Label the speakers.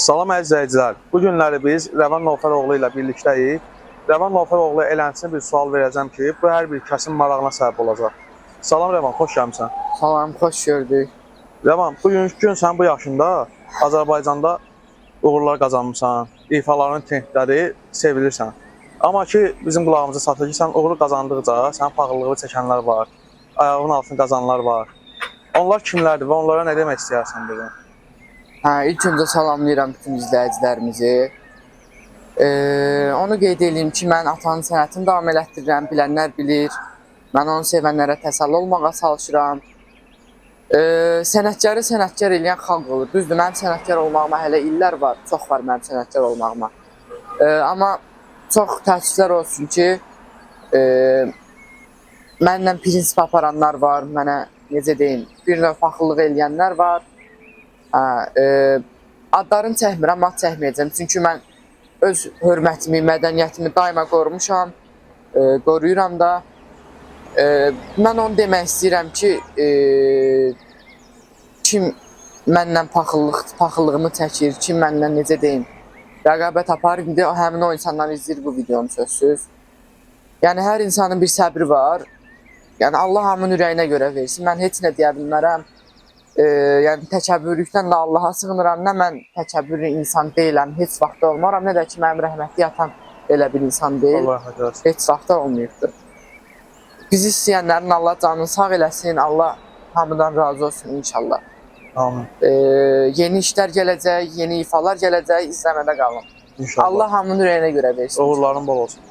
Speaker 1: Salam əziz izləyicilər. Bu günləri biz Rəvan Nofəroğlu ilə birlikdəyik. Rəvan Nofəroğlu eləncə bir sual verəcəm ki, bu hər bir kəsin marağına səbəb olacaq. Salam Rəvan, xoş gəlmisən.
Speaker 2: Salam, xoş gördük.
Speaker 1: Rəvan, bugünkü gün sən bu yaşında Azərbaycanda uğurlar qazanmısan, ifaların trendləri sevilirsən. Amma ki, bizim qulağımıza çatır ki, sən uğur qazandıqca sənin fağırlığı çəkənlər var, ayağının altını qazananlar var. Onlar kimlərdir və onlara nə demək istəyərsən bugün?
Speaker 2: İlk öncə salamlayıram bütün izləyicilərimizi. Onu qeyd edeyim ki, mən atanın sənətini davam elətdirirəm, bilənlər bilir. Mən onu sevənlərə təsəlli olmağa çalışıram. Sənətkarı sənətkar eləyən xalq olur. Düzdür, mənim sənətkar olmağıma hələ illər var, çox var mənim sənətkar olmağıma. Amma çox təəssüflər olsun ki, mənlə prinsip aparanlar var, mənə necə deyim, bir növ paxıllıq eləyənlər var. Adlarını çəkmirəm, ad çəkməyəcəm. Çünki mən öz hörmətimi, mədəniyyətimi daima qorumuşam, qoruyuram da. Mən onu demək istəyirəm ki, kim məndən paxıllığımı çəkir, kim məndən necə deyim, rəqabət aparır, indi həmin o insanlar izləyir bu videonu sözsüz. Yəni, hər insanın bir səbri var. Yəni, Allah hamının ürəyinə görə versin. Mən heç nə deyə bilmərəm. Yəni, təkəbbürlükdən də Allaha sığınıram. Nə mən təkəbbürlü insan deyiləm, heç vaxt olmaram, nə də ki, mənim rəhmətli atan elə bir insan deyil. Heç vaxt olmayıbdır. Bizi istəyənlərin Allah canını sağ eləsin, Allah hamıdan razı olsun inşallah.
Speaker 1: Amin.
Speaker 2: Yeni işlər gələcək, yeni ifalar gələcək, izləmədə qalın.
Speaker 1: İnşallah.
Speaker 2: Allah hamının ürəyinə görə versin.
Speaker 1: Uğurların bol olsun.